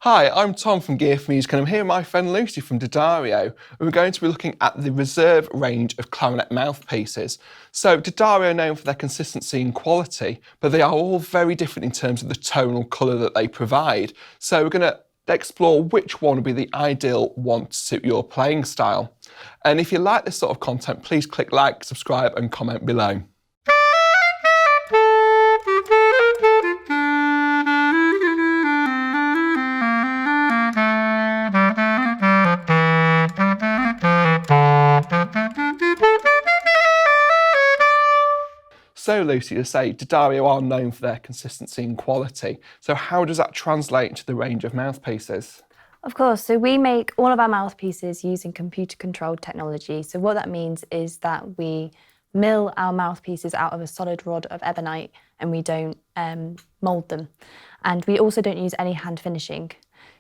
Hi, I'm Tom from Gear4music and I'm here with my friend Lucy from D'Addario, and we're going to be looking at the reserve range of clarinet mouthpieces. So D'Addario are known for their consistency and quality, but they are all very different in terms of the tonal colour that they provide. So we're going to explore which one would be the ideal one to suit your playing style. And if you like this sort of content, please click like, subscribe and comment below. So Lucy, you say D'Addario are known for their consistency and quality. So how does that translate into the range of mouthpieces? Of course, so we make all of our mouthpieces using computer-controlled technology. So what that means is that we mill our mouthpieces out of a solid rod of ebonite and we don't mould them. And we also don't use any hand finishing.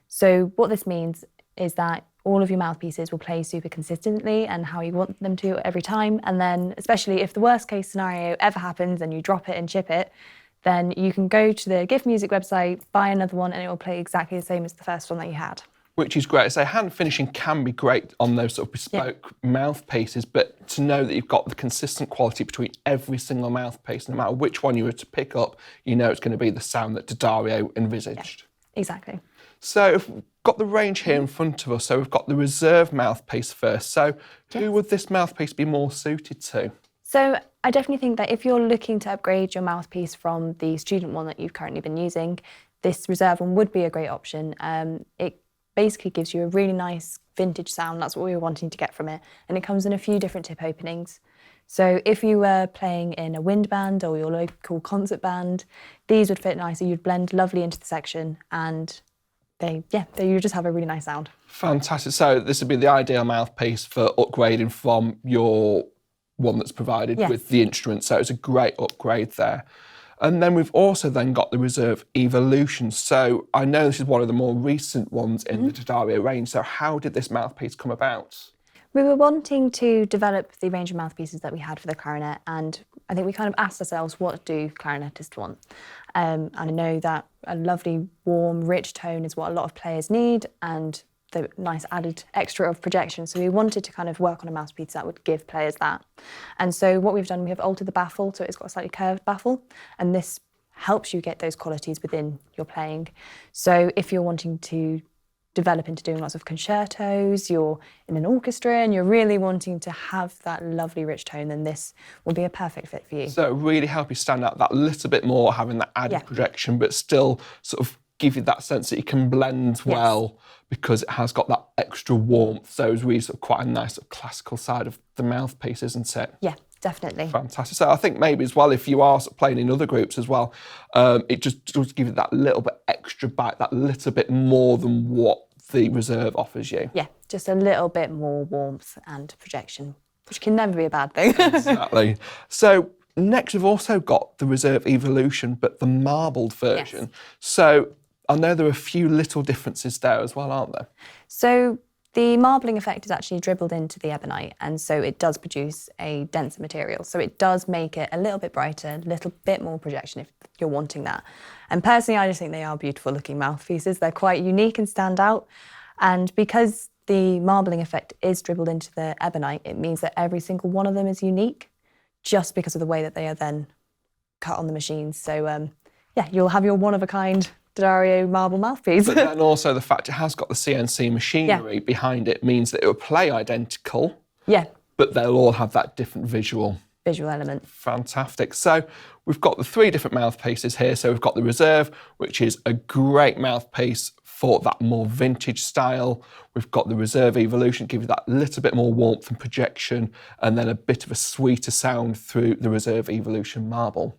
So what this means is that all of your mouthpieces will play super consistently and how you want them to every time. And then, especially if the worst case scenario ever happens and you drop it and chip it, then you can go to the Gear4music website, buy another one, and it will play exactly the same as the first one that you had. Which is great. So hand finishing can be great on those sort of bespoke mouthpieces, but to know that you've got the consistent quality between every single mouthpiece, no matter which one you were to pick up, you know it's going to be the sound that D'Addario envisaged. Yeah, exactly. So if we've got the range here in front of us, so we've got the reserve mouthpiece first. So who would this mouthpiece be more suited to? So I definitely think that if you're looking to upgrade your mouthpiece from the student one that you've currently been using, this reserve one would be a great option. It basically gives you a really nice vintage sound. That's what we were wanting to get from it. And it comes in a few different tip openings. So if you were playing in a wind band or your local concert band, these would fit nicely. You'd blend lovely into the section and you just have a really nice sound. Fantastic. So this would be the ideal mouthpiece for upgrading from your one that's provided with the instrument. So it's a great upgrade there. And then we've also then got the Reserve Evolution. So I know this is one of the more recent ones in the D'Addario range. So how did this mouthpiece come about? We were wanting to develop the range of mouthpieces that we had for the clarinet, and I think we kind of asked ourselves, what do clarinetists want? And I know that a lovely, warm, rich tone is what a lot of players need, and the nice added extra of projection. So we wanted to kind of work on a mouthpiece that would give players that. And so what we've done, we have altered the baffle, so it's got a slightly curved baffle, and this helps you get those qualities within your playing. So if you're wanting to develop into doing lots of concertos, you're in an orchestra and you're really wanting to have that lovely rich tone, then this will be a perfect fit for you. So it really help you stand out that little bit more, having that added projection, but still sort of give you that sense that you can blend well because it has got that extra warmth. So it's really sort of quite a nice sort of classical side of the mouthpiece, isn't it? Yeah, definitely. Fantastic. So I think maybe as well, if you are sort of playing in other groups as well, it just does give you that little bit extra bite, that little bit more than what the Reserve offers you. Yeah, just a little bit more warmth and projection, which can never be a bad thing. Exactly. So next we've also got the Reserve Evolution, but the marbled version. So I know there are a few little differences there as well, aren't there? So the marbling effect is actually dribbled into the ebonite, and so it does produce a denser material. So it does make it a little bit brighter, a little bit more projection if you're wanting that. And personally, I just think they are beautiful looking mouthpieces. They're quite unique and stand out. And because the marbling effect is dribbled into the ebonite, it means that every single one of them is unique just because of the way that they are then cut on the machines. So yeah, you'll have your one-of-a-kind D'Addario marble mouthpiece. But then also the fact it has got the CNC machinery behind it means that it will play identical, but they'll all have that different visual element. Fantastic. So we've got the three different mouthpieces here. So we've got the Reserve, which is a great mouthpiece for that more vintage style. We've got the Reserve Evolution, give you that little bit more warmth and projection, and then a bit of a sweeter sound through the Reserve Evolution marble.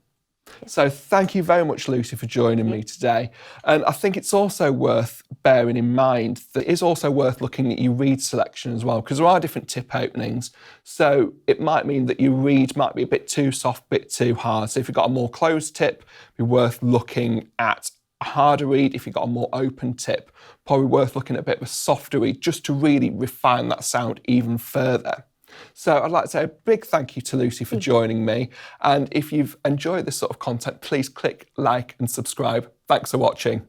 So thank you very much, Lucy, for joining me today. And I think it's also worth bearing in mind that it is also worth looking at your reed selection as well, because there are different tip openings. So it might mean that your reed might be a bit too soft, a bit too hard. So if you've got a more closed tip, it'd be worth looking at a harder reed. If you've got a more open tip, probably worth looking at a bit of a softer reed just to really refine that sound even further. So I'd like to say a big thank you to Lucy for joining me. And if you've enjoyed this sort of content, please click like and subscribe. Thanks for watching.